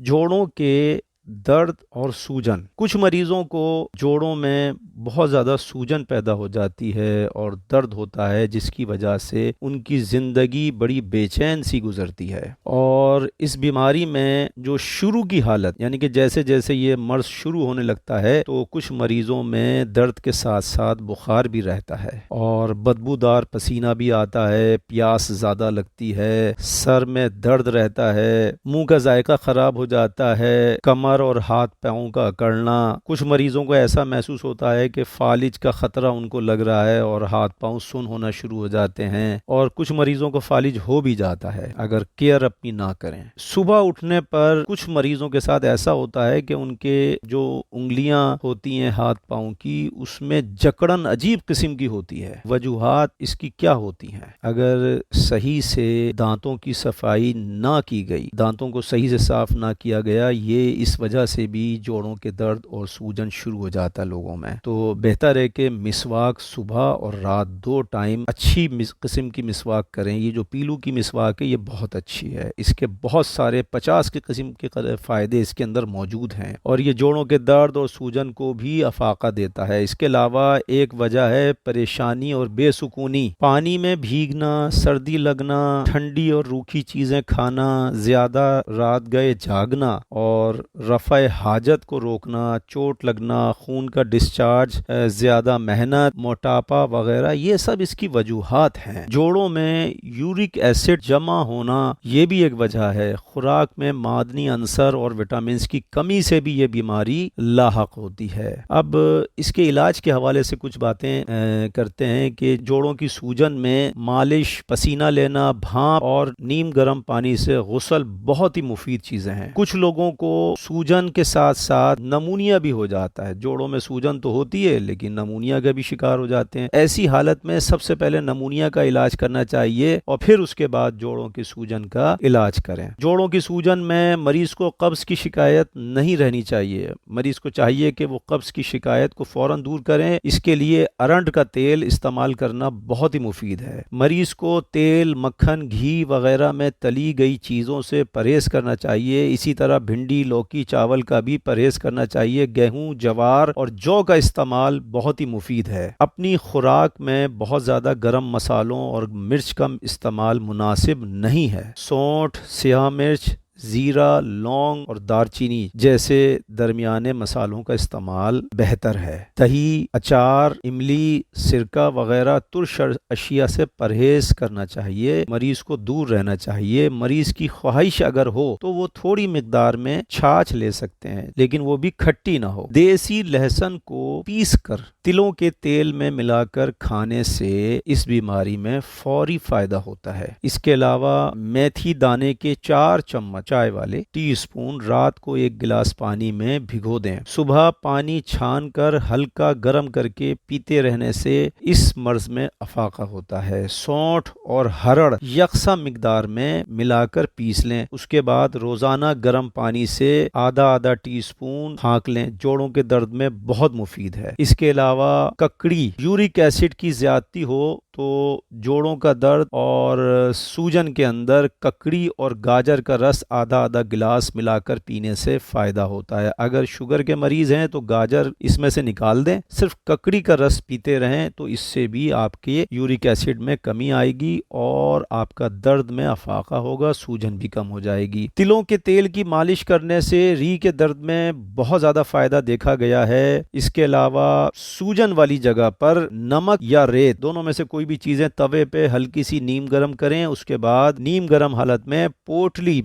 जोड़ों के दर्द और सूजन। कुछ मरीजों को जोड़ों में बहुत ज़्यादा सूजन पैदा हो जाती है और दर्द होता है, जिसकी वजह से उनकी ज़िंदगी बड़ी बेचैन सी गुजरती है। और इस बीमारी में जो शुरू की हालत, यानी कि जैसे जैसे ये मर्ज शुरू होने लगता है तो कुछ मरीजों में दर्द के साथ साथ बुखार भी रहता है और बदबूदार पसीना भी आता है, प्यास ज़्यादा लगती है, सर में दर्द रहता है, मुंह का जायका ख़राब हो जाता है, कमर और हाथ पाँव का अकड़ना। कुछ मरीजों को ऐसा महसूस होता है कि फालिज का खतरा उनको लग रहा है और हाथ पाँव सुन्न होना शुरू हो जाते हैं, और कुछ मरीजों को फालिज हो भी जाता है अगर केयर अपनी ना करें। सुबह उठने पर कुछ मरीजों के साथ ऐसा होता है कि उनके जो उंगलियां होती हैं हाथ पाँव की, उसमें जकड़न अजीब किस्म की होती है। वजूहात इसकी क्या होती हैं? अगर सही से दांतों की सफाई ना की गई, दांतों को सही से साफ ना किया गया, ये इस वजह से भी जोड़ों के दर्द और सूजन शुरू हो जाता है लोगों में। तो बेहतर है कि मिसवाक सुबह और रात 2 टाइम अच्छी किस्म की मिसवाक करें। ये जो पीलू की मिसवाक है ये बहुत अच्छी है, इसके बहुत सारे 50 के किस्म के फ़ायदे इसके अंदर मौजूद हैं और ये जोड़ों के दर्द और सूजन को भी अफाका देता है। इसके अलावा एक वजह है परेशानी और बेसुकूनी। पानी में भीगना, सर्दी लगना, ठंडी और रूखी चीज़ें खाना, ज़्यादा रात गए जागना और रफ़ा हाजत को रोकना, चोट लगना, खून का डिस्चार्ज, ज़्यादा मेहनत, मोटापा वगैरह, ये सब इसकी वजूहात हैं। जोड़ों में यूरिक एसिड जमा होना ये भी एक वजह है। खुराक में मादनी अंसर और विटामिन्स की कमी से भी ये बीमारी लाहक होती है। अब इसके इलाज के हवाले से कुछ बातें करते हैं कि जोड़ों की सूजन में मालिश, पसीना लेना, भाप और नीम गर्म पानी से गुस्ल बहुत ही मुफीद चीज़ें हैं। कुछ लोगों को सूजन के साथ साथ नमूनिया भी हो जाता है। जोड़ों में सूजन तो होती है लेकिन नमूनिया का भी शिकार हो जाते हैं। ऐसी हालत में सबसे पहले नमूनिया का इलाज करना चाहिए और फिर उसके बाद जोड़ों की सूजन का इलाज करें। जोड़ों की सूजन में मरीज को कब्ज की शिकायत नहीं रहनी चाहिए। मरीज को चाहिए कि वो कब्ज की शिकायत को फौरन दूर करें। इसके लिए अरंड का तेल इस्तेमाल करना बहुत ही मुफीद है। मरीज को तेल, मक्खन, घी वगैरह में तली गई चीज़ों से परहेज करना चाहिए। इसी तरह भिंडी, लौकी, चावल का भी परहेज करना चाहिए। गेहूं, जवार और जौ का इस्तेमाल बहुत ही मुफीद है। अपनी खुराक में बहुत ज़्यादा गर्म मसालों और मिर्च का इस्तेमाल मुनासिब नहीं है। सौंठ, सियाह मिर्च, ज़ीरा, लौंग और दारचीनी जैसे दरमियाने मसालों का इस्तेमाल बेहतर है। दही, अचार, इमली, सिरका वगैरह तुर्श अशिया से परहेज करना चाहिए। मरीज को दूर रहना चाहिए। मरीज की ख्वाहिश अगर हो तो वो थोड़ी मिकदार में छाछ ले सकते हैं, लेकिन वो भी खट्टी ना हो। देसी लहसुन को पीस कर तिलों के तेल में मिलाकर खाने से इस बीमारी में फौरी फायदा होता है। इसके अलावा मेथी दाने के 4 चम्मच चाय वाले टीस्पून रात को 1 गिलास पानी में भिगो दें। सुबह पानी छान कर हल्का गर्म करके पीते रहने से इस मर्ज में अफाका होता है। सौंठ और हरड़ यकसा मिकदार में मिलाकर पीस लें। उसके बाद रोजाना गर्म पानी से आधा आधा टीस्पून छांक लें। जोड़ों के दर्द में बहुत मुफीद है। इसके अलावा ककड़ी, यूरिक एसिड की ज्यादती हो तो जोड़ों का दर्द और सूजन के अंदर ककड़ी और गाजर का रस आधा आधा गिलास मिलाकर पीने से फायदा होता है। अगर शुगर के मरीज हैं तो गाजर इसमें से निकाल दें, सिर्फ ककड़ी का रस पीते रहें तो इससे भी आपके यूरिक एसिड में कमी आएगी और आपका दर्द में अफाका होगा, सूजन भी कम हो जाएगी। तिलों के तेल की मालिश करने से रीढ़ के दर्द में बहुत ज्यादा फायदा देखा गया है। इसके अलावा सूजन वाली जगह पर नमक या रेत, दोनों में से कोई भी चीजें तवे पे हल्की सी नीम गरम करें। उसके बाद नीम गरम हालत में पोटली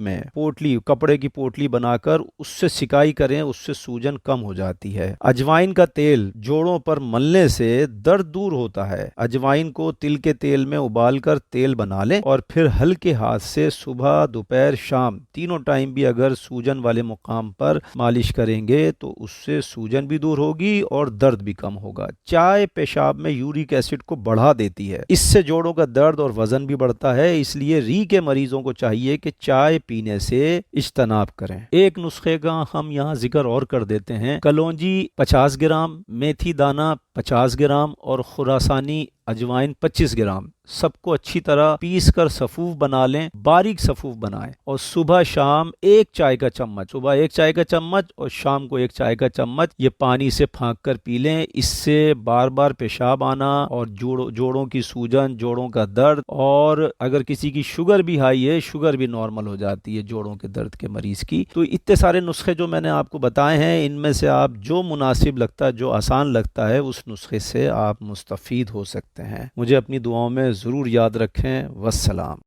कपड़े की पोटली बनाकर उससे सिकाई करें, उससे सूजन कम हो जाती है। अजवाइन का तेल जोड़ों पर मलने से दर्द दूर होता है। अजवाइन को तिल के तेल में उबालकर तेल बना लें और फिर हल्के हाथ से सुबह, दोपहर, शाम तीनों टाइम भी अगर सूजन वाले मुकाम पर मालिश करेंगे तो उससे सूजन भी दूर होगी और दर्द भी कम होगा। चाय पेशाब में यूरिक एसिड को बढ़ा देती है, इससे जोड़ों का दर्द और वजन भी बढ़ता है। इसलिए रीढ़ के मरीजों को चाहिए कि चाय पीने से इज्तनाब करें। एक नुस्खे का हम यहाँ जिक्र और कर देते हैं। कलौंजी 50 ग्राम, मेथी दाना 50 ग्राम और खुरासानी अजवाइन 25 ग्राम, सबको अच्छी तरह पीस कर सफ़ूफ बना लें, बारीक सफ़ूफ बनाएं और सुबह शाम 1 चाय का चम्मच, सुबह 1 चाय का चम्मच और शाम को 1 चाय का चम्मच ये पानी से फाँक कर पी लें। इससे बार बार पेशाब आना और जोड़ों की सूजन, जोड़ों का दर्द, और अगर किसी की शुगर भी हाई है, शुगर भी नॉर्मल हो जाती है जोड़ों के दर्द के मरीज़ की। तो इतने सारे नुस्खे जो मैंने आपको बताए हैं, इनमें से आप जो मुनासिब लगता है, जो आसान लगता है, उस नुस्खे से आप मुस्तफ़ीद हो सकते हैं। मुझे अपनी दुआओं में ज़रूर याद रखें। वस्सलाम।